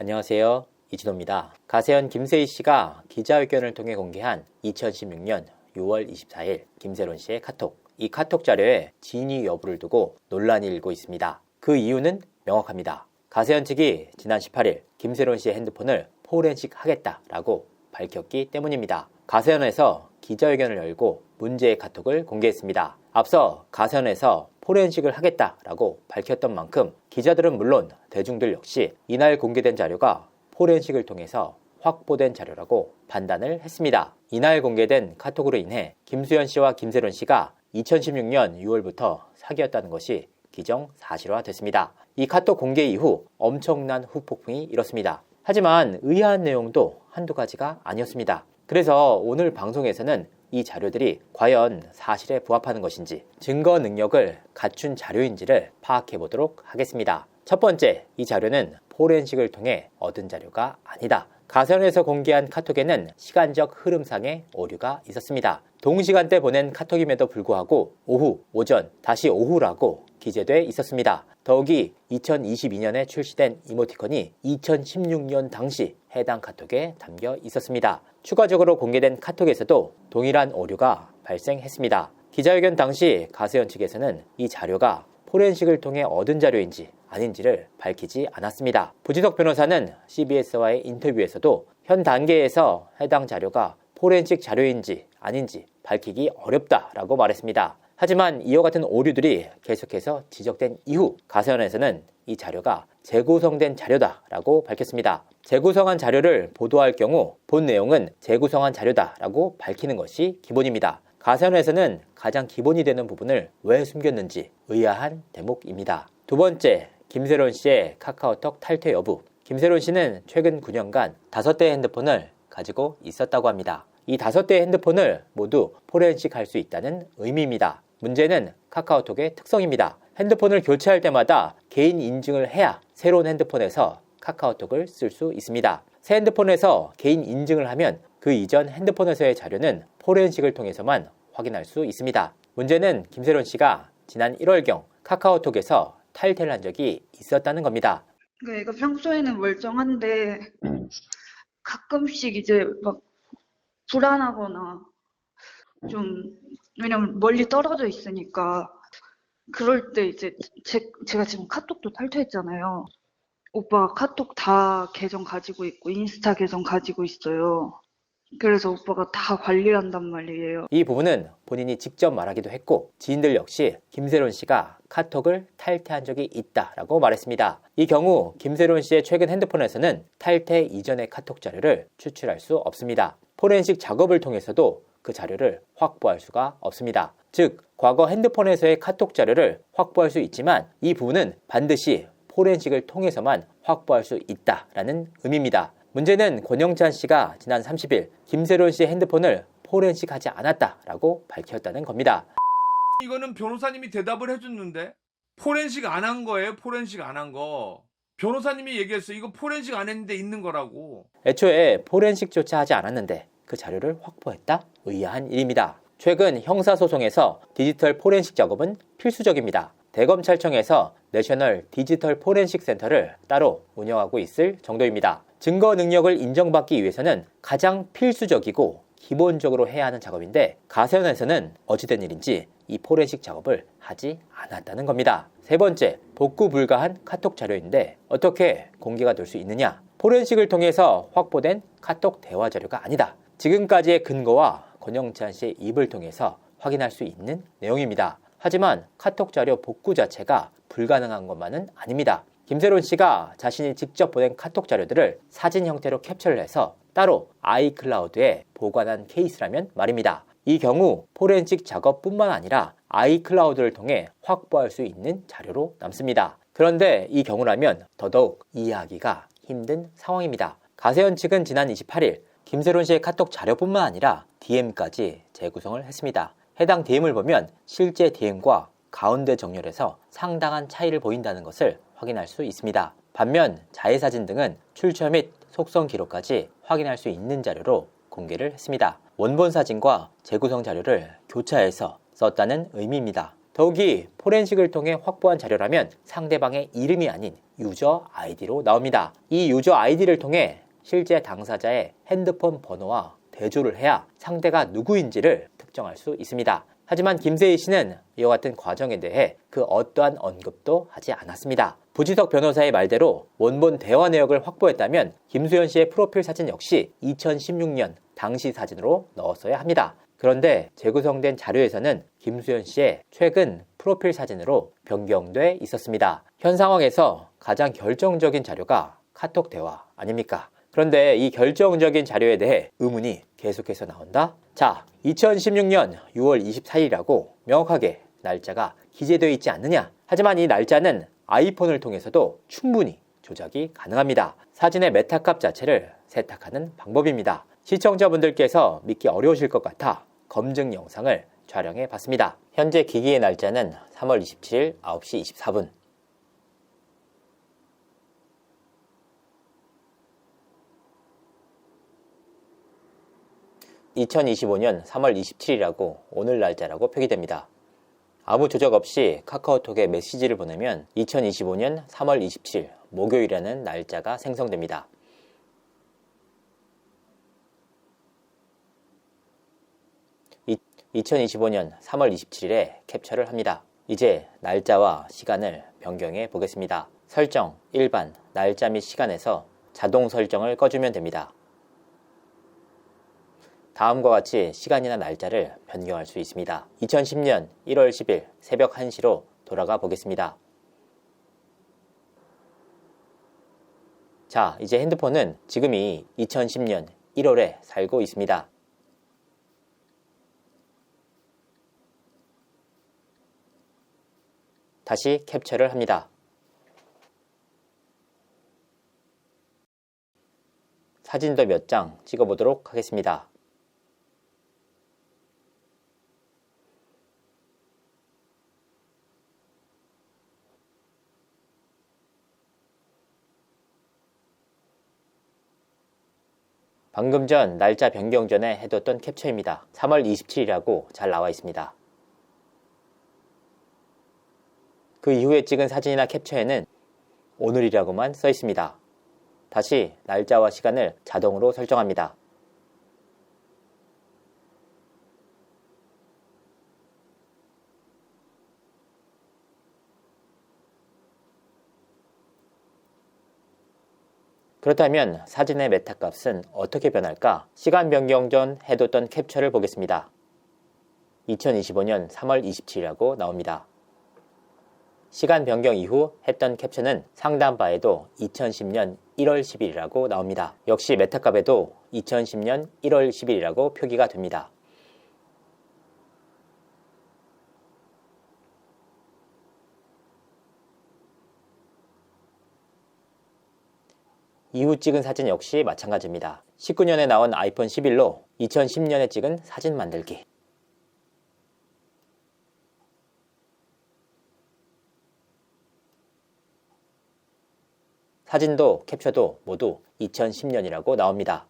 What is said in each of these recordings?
안녕하세요. 이진호입니다. 가세현 김세희 씨가 기자회견을 통해 공개한 2016년 6월 24일 김세론 씨의 카톡. 이 카톡 자료에 진위 여부를 두고 논란이 일고 있습니다. 그 이유는 명확합니다. 가세현 측이 지난 18일 김세론 씨의 핸드폰을 포렌식 하겠다라고 밝혔기 때문입니다. 가세현에서 기자회견을 열고 문제의 카톡을 공개했습니다. 앞서 가세현에서 포렌식을 하겠다라고 밝혔던 만큼 기자들은 물론 대중들 역시 이날 공개된 자료가 포렌식을 통해서 확보된 자료라고 판단을 했습니다. 이날 공개된 카톡으로 인해 김수현 씨와 김세론 씨가 2016년 6월부터 사귀었다는 것이 기정사실화됐습니다. 이 카톡 공개 이후 엄청난 후폭풍이 일었습니다. 하지만 의아한 내용도 한두 가지가 아니었습니다. 그래서 오늘 방송에서는 이 자료들이 과연 사실에 부합하는 것인지 증거 능력을 갖춘 자료인지를 파악해 보도록 하겠습니다. 첫 번째, 이 자료는 포렌식을 통해 얻은 자료가 아니다. 가세현에서 공개한 카톡에는 시간적 흐름상의 오류가 있었습니다. 동시간대 보낸 카톡임에도 불구하고 오후, 오전, 다시 오후라고 기재돼 있었습니다. 더욱이 2022년에 출시된 이모티콘이 2016년 당시 해당 카톡에 담겨 있었습니다. 추가적으로 공개된 카톡에서도 동일한 오류가 발생했습니다. 기자회견 당시 가세현 측에서는 이 자료가 포렌식을 통해 얻은 자료인지 아닌지를 밝히지 않았습니다. 부지석 변호사는 CBS와의 인터뷰에서도 현 단계에서 해당 자료가 포렌식 자료인지 아닌지 밝히기 어렵다라고 말했습니다. 하지만 이와 같은 오류들이 계속해서 지적된 이후 가세현에서는 이 자료가 재구성된 자료다라고 밝혔습니다. 재구성한 자료를 보도할 경우 본 내용은 재구성한 자료다라고 밝히는 것이 기본입니다. 가세현에서는 가장 기본이 되는 부분을 왜 숨겼는지 의아한 대목입니다. 두 번째, 김세론 씨의 카카오톡 탈퇴 여부. 김세론 씨는 최근 9년간 5대의 핸드폰을 가지고 있었다고 합니다. 이 5대의 핸드폰을 모두 포렌식할 수 있다는 의미입니다. 문제는 카카오톡의 특성입니다. 핸드폰을 교체할 때마다 개인 인증을 해야 새로운 핸드폰에서 카카오톡을 쓸 수 있습니다. 새 핸드폰에서 개인 인증을 하면 그 이전 핸드폰에서의 자료는 포렌식을 통해서만 확인할 수 있습니다. 문제는 김세론 씨가 지난 1월경 카카오톡에서 탈퇴를 한 적이 있었다는 겁니다. 얘가 평소에는 멀쩡한데 가끔씩 이제 막 불안하거나 좀 왜냐면 멀리 떨어져 있으니까 그럴 때 이제 제가 지금 카톡도 탈퇴했잖아요. 오빠가 카톡 다 계정 가지고 있고 인스타 계정 가지고 있어요. 그래서 오빠가 다 관리한단 말이에요. 이 부분은 본인이 직접 말하기도 했고 지인들 역시 김세론 씨가 카톡을 탈퇴한 적이 있다라고 말했습니다. 이 경우 김세론 씨의 최근 핸드폰에서는 탈퇴 이전의 카톡 자료를 추출할 수 없습니다. 포렌식 작업을 통해서도 그 자료를 확보할 수가 없습니다. 즉, 과거 핸드폰에서의 카톡 자료를 확보할 수 있지만 이 부분은 반드시 포렌식을 통해서만 확보할 수 있다라는 의미입니다. 문제는 권영찬 씨가 지난 30일 김세론 씨의 핸드폰을 포렌식하지 않았다라고 밝혔다는 겁니다. 이거는 변호사님이 대답을 해줬는데 포렌식 안 한 거예요. 포렌식 안 한 거. 변호사님이 얘기했어요. 이거 포렌식 안 했는데 있는 거라고. 애초에 포렌식조차 하지 않았는데 그 자료를 확보했다? 의아한 일입니다. 최근 형사소송에서 디지털 포렌식 작업은 필수적입니다. 대검찰청에서 내셔널 디지털 포렌식 센터를 따로 운영하고 있을 정도입니다. 증거 능력을 인정받기 위해서는 가장 필수적이고 기본적으로 해야 하는 작업인데 가세현에서는 어찌된 일인지 이 포렌식 작업을 하지 않았다는 겁니다. 세 번째, 복구 불가한 카톡 자료인데 어떻게 공개가 될 수 있느냐? 포렌식을 통해서 확보된 카톡 대화 자료가 아니다. 지금까지의 근거와 권영찬 씨의 입을 통해서 확인할 수 있는 내용입니다. 하지만 카톡 자료 복구 자체가 불가능한 것만은 아닙니다. 김세론 씨가 자신이 직접 보낸 카톡 자료들을 사진 형태로 캡처를 해서 따로 아이클라우드에 보관한 케이스라면 말입니다. 이 경우 포렌식 작업뿐만 아니라 아이클라우드를 통해 확보할 수 있는 자료로 남습니다. 그런데 이 경우라면 더더욱 이해하기가 힘든 상황입니다. 가세현 측은 지난 28일 김세론 씨의 카톡 자료뿐만 아니라 DM까지 재구성을 했습니다. 해당 DM을 보면 실제 DM과 가운데 정렬에서 상당한 차이를 보인다는 것을 확인할 수 있습니다. 반면 자해사진 등은 출처 및 속성 기록까지 확인할 수 있는 자료로 공개를 했습니다. 원본 사진과 재구성 자료를 교차해서 썼다는 의미입니다. 더욱이 포렌식을 통해 확보한 자료라면 상대방의 이름이 아닌 유저 아이디로 나옵니다. 이 유저 아이디를 통해 실제 당사자의 핸드폰 번호와 대조를 해야 상대가 누구인지를 특정할 수 있습니다. 하지만 김세희 씨는 이와 같은 과정에 대해 그 어떠한 언급도 하지 않았습니다. 부지석 변호사의 말대로 원본 대화 내역을 확보했다면 김수현 씨의 프로필 사진 역시 2016년 당시 사진으로 넣었어야 합니다. 그런데 재구성된 자료에서는 김수현 씨의 최근 프로필 사진으로 변경돼 있었습니다. 현 상황에서 가장 결정적인 자료가 카톡 대화 아닙니까? 그런데 이 결정적인 자료에 대해 의문이 계속해서 나온다? 자, 2016년 6월 24일이라고 명확하게 날짜가 기재되어 있지 않느냐? 하지만 이 날짜는 아이폰을 통해서도 충분히 조작이 가능합니다. 사진의 메타값 자체를 세탁하는 방법입니다. 시청자분들께서 믿기 어려우실 것 같아 검증 영상을 촬영해 봤습니다. 현재 기기의 날짜는 3월 27일 9시 24분. (2025년 3월 27일이라고) 오늘 날짜라고 표기됩니다. 아무 조작 없이 카카오톡에 메시지를 보내면 2025년 3월 27일 목요일이라는 날짜가 생성됩니다. 이 2025년 3월 27일에 캡처를 합니다. 이제 날짜와 시간을 변경해 보겠습니다. 설정, 일반, 날짜 및 시간에서 자동 설정을 꺼주면 됩니다. 다음과 같이 시간이나 날짜를 변경할 수 있습니다. 2010년 1월 10일 새벽 1시로 돌아가 보겠습니다. 자, 이제 핸드폰은 지금이 2010년 1월에 살고 있습니다. 다시 캡처를 합니다. 사진도 몇 장 찍어보도록 하겠습니다. 방금 전 날짜 변경 전에 해뒀던 캡처입니다. 3월 27일이라고 잘 나와 있습니다. 그 이후에 찍은 사진이나 캡처에는 오늘이라고만 써 있습니다. 다시 날짜와 시간을 자동으로 설정합니다. 그렇다면 사진의 메타값은 어떻게 변할까? 시간 변경 전 해뒀던 캡처를 보겠습니다. 2025년 3월 27일이라고 나옵니다. 시간 변경 이후 했던 캡처는 상단 바에도 2010년 1월 10일이라고 나옵니다. 역시 메타값에도 2010년 1월 10일이라고 표기가 됩니다. 이후 찍은 사진 역시 마찬가지입니다. 19년에 나온 아이폰 11로 2010년에 찍은 사진 만들기. 사진도 캡처도 모두 2010년이라고 나옵니다.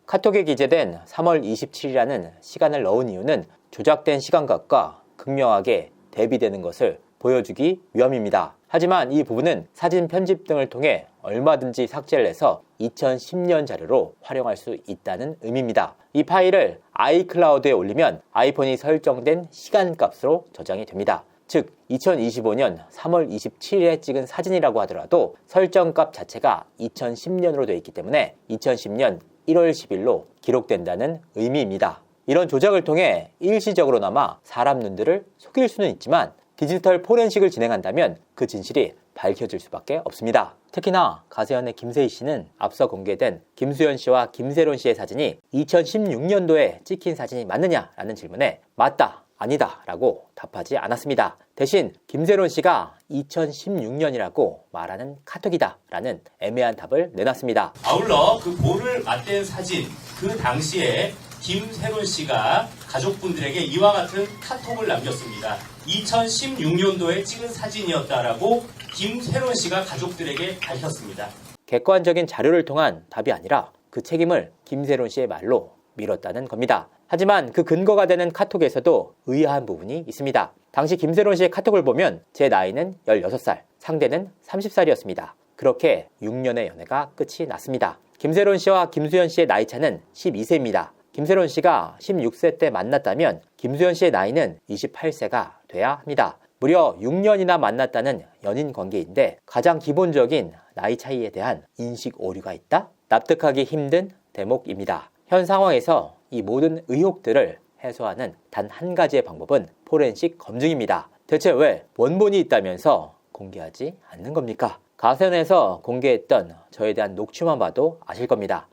카톡에 기재된 3월 27일이라는 시간을 넣은 이유는 조작된 시간각과 극명하게 대비되는 것을 보여주기 위함입니다. 하지만 이 부분은 사진 편집 등을 통해 얼마든지 삭제를 해서 2010년 자료로 활용할 수 있다는 의미입니다. 이 파일을 아이클라우드에 올리면 아이폰이 설정된 시간값으로 저장이 됩니다. 즉 2025년 3월 27일에 찍은 사진이라고 하더라도 설정값 자체가 2010년으로 되어 있기 때문에 2010년 1월 10일로 기록된다는 의미입니다. 이런 조작을 통해 일시적으로나마 사람 눈들을 속일 수는 있지만 디지털 포렌식을 진행한다면 그 진실이 밝혀질 수밖에 없습니다. 특히나 가세현의 김세희 씨는 앞서 공개된 김수현 씨와 김세론 씨의 사진이 2016년도에 찍힌 사진이 맞느냐라는 질문에 맞다, 아니다 라고 답하지 않았습니다. 대신 김세론 씨가 2016년이라고 말하는 카톡이다 라는 애매한 답을 내놨습니다. 아울러 그 볼을 맞댄 사진, 그 당시에 김세론 씨가 가족분들에게 이와 같은 카톡을 남겼습니다. 2016년도에 찍은 사진이었다라고 김세론 씨가 가족들에게 밝혔습니다. 객관적인 자료를 통한 답이 아니라 그 책임을 김세론 씨의 말로 밀었다는 겁니다. 하지만 그 근거가 되는 카톡에서도 의아한 부분이 있습니다. 당시 김세론 씨의 카톡을 보면 제 나이는 16살, 상대는 30살이었습니다. 그렇게 6년의 연애가 끝이 났습니다. 김세론 씨와 김수현 씨의 나이 차는 12세입니다. 김세론 씨가 16세 때 만났다면 김수현 씨의 나이는 28세가 돼야 합니다. 무려 6년이나 만났다는 연인 관계인데 가장 기본적인 나이 차이에 대한 인식 오류가 있다? 납득하기 힘든 대목입니다. 현 상황에서 이 모든 의혹들을 해소하는 단 한 가지의 방법은 포렌식 검증입니다. 대체 왜 원본이 있다면서 공개하지 않는 겁니까? 가세현에서 공개했던 저에 대한 녹취만 봐도 아실 겁니다.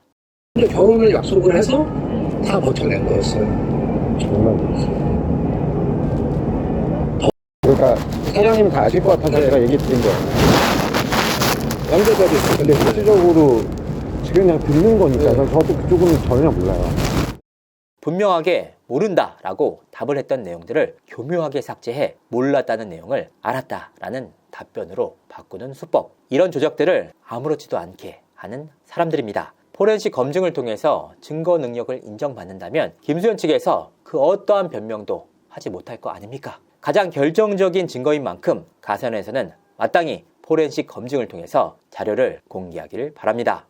결혼을 약속을 해서 다 버텨낸 거였어요. 정말 그랬어요. 그러니까 사장님 다 아실 것 같아서 제가 얘기 드린 거예요. 남자들이 있어요. 근데 실질적으로 지금 그냥 듣는 거니까 저도 그쪽은 전혀 몰라요. 분명하게 모른다라고 답을 했던 내용들을 교묘하게 삭제해 몰랐다는 내용을 알았다라는 답변으로 바꾸는 수법. 이런 조작들을 아무렇지도 않게 하는 사람들입니다. 포렌식 검증을 통해서 증거 능력을 인정받는다면 김수현 측에서 그 어떠한 변명도 하지 못할 거 아닙니까? 가장 결정적인 증거인 만큼 가세현에서는 마땅히 포렌식 검증을 통해서 자료를 공개하기를 바랍니다.